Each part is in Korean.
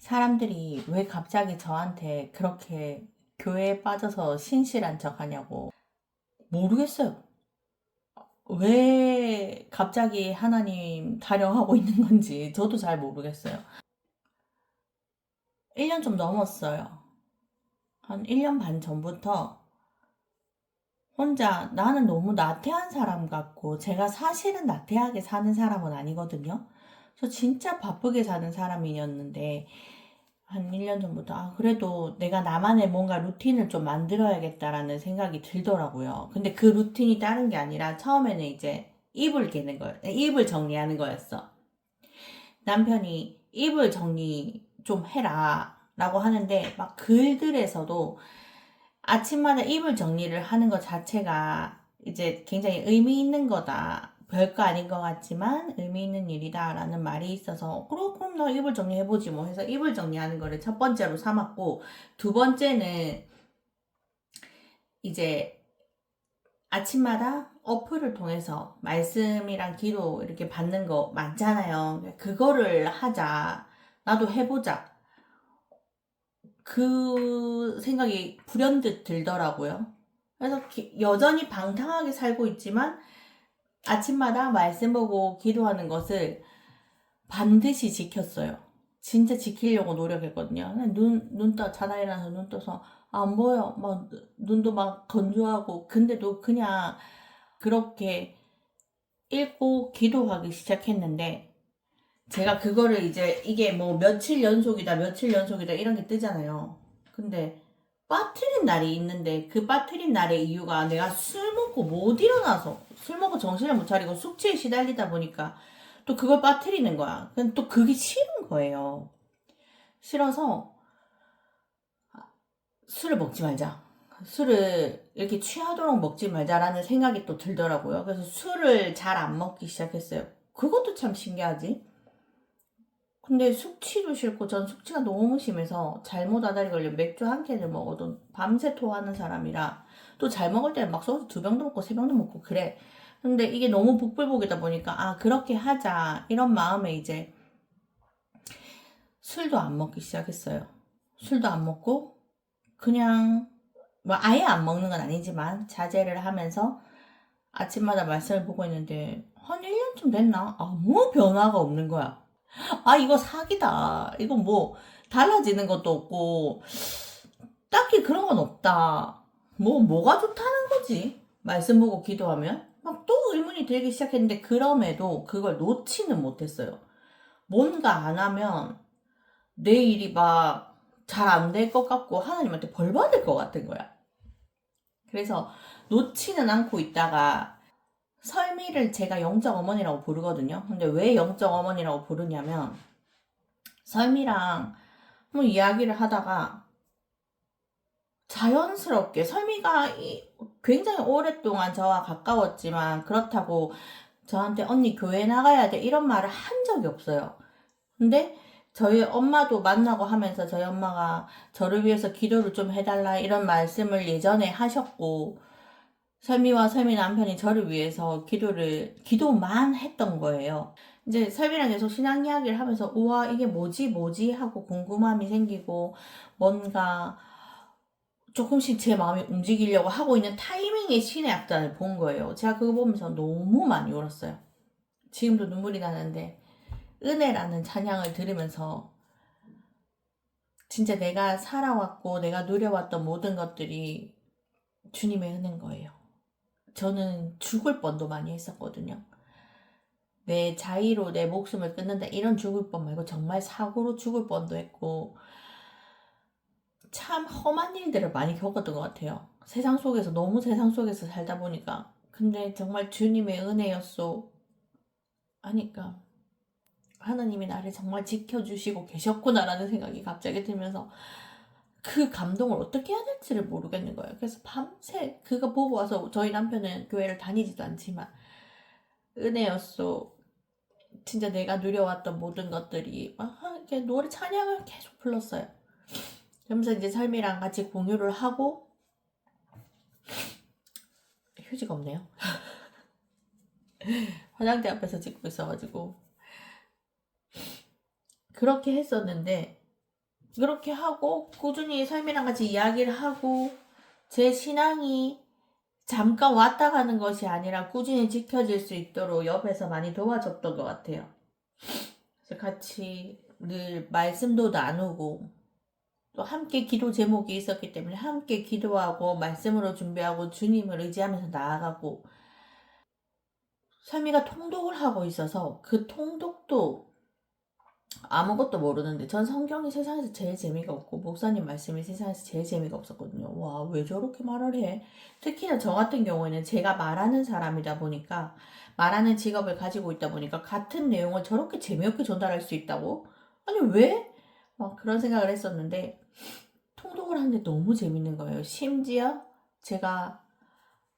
사람들이 왜 갑자기 저한테 그렇게 교회에 빠져서 신실한 척 하냐고. 모르겠어요. 왜 갑자기 하나님 타령하고 있는 건지 저도 잘 모르겠어요. 1년 좀 넘었어요. 한 1년 반 전부터 혼자 나는 너무 나태한 사람 같고, 제가 사실은 나태하게 사는 사람은 아니거든요. 저 진짜 바쁘게 사는 사람이었는데 한 1년 전부터 그래도 내가 나만의 뭔가 루틴을 좀 만들어야겠다라는 생각이 들더라고요. 근데 그 루틴이 다른 게 아니라 처음에는 이제 이불 개는 거예요. 이불 정리하는 거였어. 남편이 이불 정리 좀 해라 라고 하는데, 막 글들에서도 아침마다 이불 정리를 하는 것 자체가 이제 굉장히 의미 있는 거다. 별거 아닌 것 같지만 의미 있는 일이다 라는 말이 있어서, 그럼 너 이불 정리해보지 뭐 해서 이불 정리하는 거를 첫 번째로 삼았고, 두 번째는 이제 아침마다 어플을 통해서 말씀이랑 기도 이렇게 받는 거 많잖아요. 그거를 하자. 나도 해보자. 그 생각이 불현듯 들더라고요. 그래서 여전히 방탕하게 살고 있지만 아침마다 말씀 보고 기도하는 것을 반드시 지켰어요. 진짜 지키려고 노력했거든요. 자다 일어나서 눈 떠서 안 보여. 막 눈도 막 건조하고, 근데도 그냥 그렇게 읽고 기도하기 시작했는데, 제가 그거를 이제 이게 뭐 며칠 연속이다 이런 게 뜨잖아요. 근데 빠트린 날이 있는데, 그 빠트린 날의 이유가 내가 술 먹고 못 일어나서, 술 먹고 정신을 못 차리고 숙취에 시달리다 보니까 또 그걸 빠트리는 거야. 그냥 또 그게 싫은 거예요. 싫어서 술을 먹지 말자. 술을 이렇게 취하도록 먹지 말자라는 생각이 또 들더라고요. 그래서 술을 잘 안 먹기 시작했어요. 그것도 참 신기하지? 근데 숙취도 싫고, 전 숙취가 너무 심해서 잘못 아다리 걸려 맥주 한 캔을 먹어도 밤새 토하는 사람이라, 또 잘 먹을 때는 막 소주 2병도 먹고 3병도 먹고 그래. 근데 이게 너무 복불복이다 보니까 그렇게 하자 이런 마음에 이제 술도 안 먹기 시작했어요. 술도 안 먹고 그냥 뭐 아예 안 먹는 건 아니지만 자제를 하면서 아침마다 말씀을 보고 있는데, 한 1년쯤 됐나? 아무 변화가 없는 거야. 이거 사기다. 이거 뭐 달라지는 것도 없고 딱히 그런 건 없다. 뭐가 좋다는 거지? 말씀 보고 기도하면? 막 또 의문이 들기 시작했는데, 그럼에도 그걸 놓지는 못했어요. 뭔가 안 하면 내 일이 막 잘 안 될 것 같고 하나님한테 벌 받을 것 같은 거야. 그래서 놓지는 않고 있다가, 설미를 제가 영적 어머니라고 부르거든요. 근데 왜 영적 어머니라고 부르냐면, 설미랑 뭐 이야기를 하다가 자연스럽게, 설미가 굉장히 오랫동안 저와 가까웠지만 그렇다고 저한테 언니 교회 나가야 돼 이런 말을 한 적이 없어요. 근데 저희 엄마도 만나고 하면서 저희 엄마가 저를 위해서 기도를 좀 해달라 이런 말씀을 예전에 하셨고, 설미와 설미 남편이 저를 위해서 기도만 했던 거예요. 이제 설미랑 계속 신앙 이야기를 하면서 우와 이게 뭐지 하고 궁금함이 생기고, 뭔가 조금씩 제 마음이 움직이려고 하고 있는 타이밍에 신의 약단을 본 거예요. 제가 그거 보면서 너무 많이 울었어요. 지금도 눈물이 나는데, 은혜라는 찬양을 들으면서 진짜 내가 살아왔고 내가 누려왔던 모든 것들이 주님의 은혜인 거예요. 저는 죽을 뻔도 많이 했었거든요. 내 자의로 내 목숨을 끊는다 이런 죽을 뻔 말고 정말 사고로 죽을 뻔도 했고, 참 험한 일들을 많이 겪었던 것 같아요. 너무 세상 속에서 살다 보니까. 근데 정말 주님의 은혜였소 하니까 하나님이 나를 정말 지켜주시고 계셨구나라는 생각이 갑자기 들면서 그 감동을 어떻게 해야 될지를 모르겠는 거예요. 그래서 밤새 그거 보고 와서, 저희 남편은 교회를 다니지도 않지만 은혜였소, 진짜 내가 누려왔던 모든 것들이 막 이렇게 노래 찬양을 계속 불렀어요. 그러면서 이제 삶이랑 같이 공유를 하고, 휴지가 없네요. 화장대 앞에서 찍고 있어가지고 그렇게 했었는데, 그렇게 하고 꾸준히 삶이랑 같이 이야기를 하고 제 신앙이 잠깐 왔다 가는 것이 아니라 꾸준히 지켜질 수 있도록 옆에서 많이 도와줬던 것 같아요. 그래서 같이 늘 말씀도 나누고 또 함께 기도 제목이 있었기 때문에 함께 기도하고 말씀으로 준비하고 주님을 의지하면서 나아가고 설미가 통독을 하고 있어서 그 통독도 아무것도 모르는데 전 성경이 세상에서 제일 재미가 없고 목사님 말씀이 세상에서 제일 재미가 없었거든요. 와, 왜 저렇게 말을 해? 특히나 저 같은 경우에는 제가 말하는 사람이다 보니까 말하는 직업을 가지고 있다 보니까 같은 내용을 저렇게 재미없게 전달할 수 있다고? 아니 왜? 막 그런 생각을 했었는데 통독을 하는데 너무 재밌는 거예요. 심지어 제가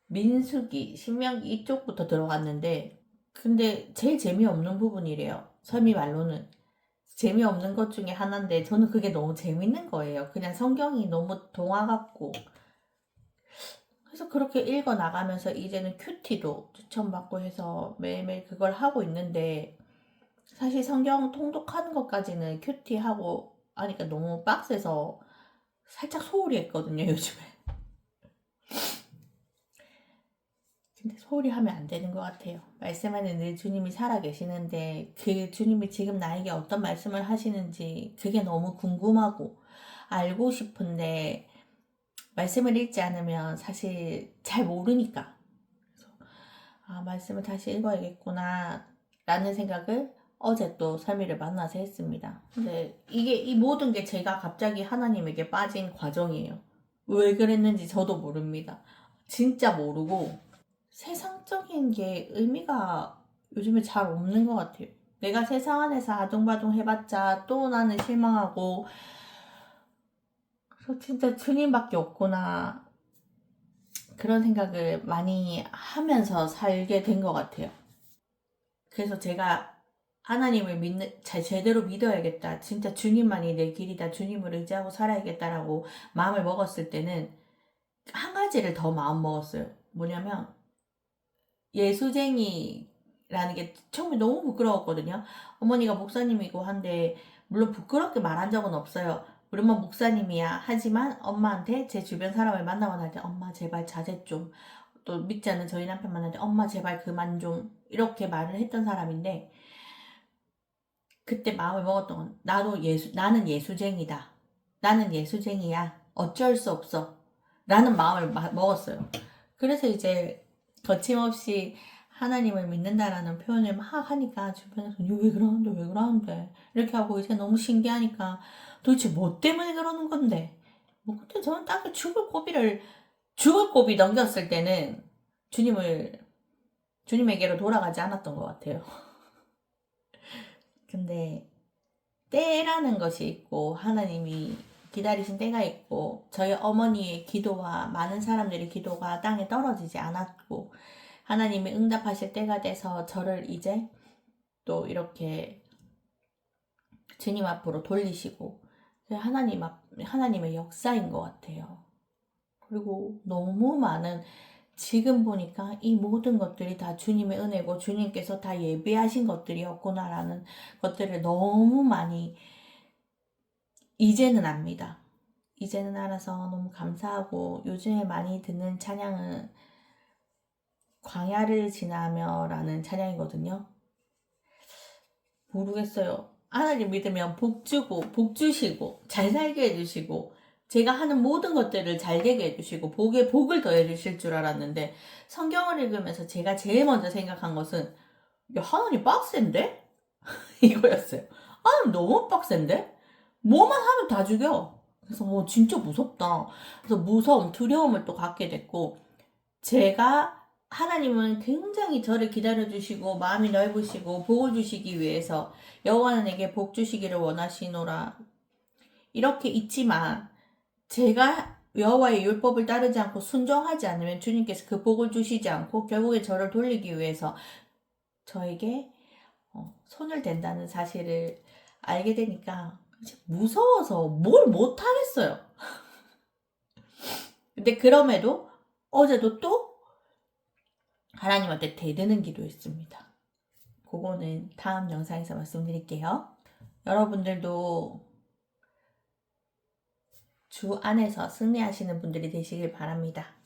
민수기, 신명기 이쪽부터 들어갔는데 근데 제일 재미없는 부분이래요. 설미 말로는. 재미없는 것 중에 하나인데 저는 그게 너무 재밌는 거예요. 그냥 성경이 너무 동화 같고. 그래서 그렇게 읽어 나가면서 이제는 큐티도 추천받고 해서 매일매일 그걸 하고 있는데 사실 성경 통독하는 것까지는 큐티하고 하니까 너무 빡세서 살짝 소홀히 했거든요, 요즘에. 근데 소홀히 하면 안 되는 것 같아요. 말씀 안에 늘 주님이 살아계시는데 그 주님이 지금 나에게 어떤 말씀을 하시는지 그게 너무 궁금하고 알고 싶은데 말씀을 읽지 않으면 사실 잘 모르니까 아, 말씀을 다시 읽어야겠구나 라는 생각을 어제 또 설미를 만나서 했습니다. 근데 이게 이 모든 게 제가 갑자기 하나님에게 빠진 과정이에요. 왜 그랬는지 저도 모릅니다. 진짜 모르고 세상적인 게 의미가 요즘에 잘 없는 것 같아요. 내가 세상 안에서 아둥바둥 해봤자 또 나는 실망하고 그래서 진짜 주님밖에 없구나 그런 생각을 많이 하면서 살게 된 것 같아요. 그래서 제가 하나님을 제대로 믿어야겠다. 진짜 주님만이 내 길이다. 주님을 의지하고 살아야겠다라고 마음을 먹었을 때는 한 가지를 더 마음 먹었어요. 뭐냐면 예수쟁이라는 게 처음에 너무 부끄러웠거든요. 어머니가 목사님이고 한데 물론 부끄럽게 말한 적은 없어요. 우리 엄마 목사님이야. 하지만 엄마한테 제 주변 사람을 만나거나 할 때 엄마 제발 자제 좀. 또 믿지 않는 저희 남편 만날 때 엄마 제발 그만 좀. 이렇게 말을 했던 사람인데 그때 마음을 먹었던 건 나는 예수쟁이다. 나는 예수쟁이야. 어쩔 수 없어. 라는 마음을 먹었어요. 그래서 이제 거침없이 하나님을 믿는다라는 표현을 막 하니까 주변에서 왜 그러는데 왜 그러는데 이렇게 하고 이제 너무 신기하니까 도대체 뭐 때문에 그러는 건데 뭐 그때 저는 딱히 죽을 고비 넘겼을 때는 주님에게로 돌아가지 않았던 것 같아요. 근데 때라는 것이 있고 하나님이 기다리신 때가 있고 저희 어머니의 기도와 많은 사람들의 기도가 땅에 떨어지지 않았고 하나님이 응답하실 때가 돼서 저를 이제 또 이렇게 주님 앞으로 돌리시고 하나님의 역사인 것 같아요. 그리고 너무 많은 지금 보니까 이 모든 것들이 다 주님의 은혜고 주님께서 다 예비하신 것들이었구나라는 것들을 너무 많이 이제는 압니다. 이제는 알아서 너무 감사하고 요즘에 많이 듣는 찬양은 광야를 지나며 라는 찬양이거든요. 모르겠어요. 하나님 믿으면 복 주고 복 주시고 잘 살게 해주시고 제가 하는 모든 것들을 잘 되게 해주시고 복에 복을 더해 주실 줄 알았는데 성경을 읽으면서 제가 제일 먼저 생각한 것은 야, 하나님 빡센데? 이거였어요. 하나님 너무 빡센데? 뭐만 하면 다 죽여. 그래서 진짜 무섭다. 그래서 무서움, 두려움을 또 갖게 됐고 제가 하나님은 굉장히 저를 기다려주시고 마음이 넓으시고 복을 주시기 위해서 여호와는 내게 복 주시기를 원하시노라 이렇게 있지만 제가 여호와의 율법을 따르지 않고 순종하지 않으면 주님께서 그 복을 주시지 않고 결국에 저를 돌리기 위해서 저에게 손을 댄다는 사실을 알게 되니까 무서워서 뭘 못하겠어요. 근데 그럼에도 어제도 또 하나님한테 대드는 기도했습니다. 그거는 다음 영상에서 말씀드릴게요. 여러분들도 주 안에서 승리하시는 분들이 되시길 바랍니다.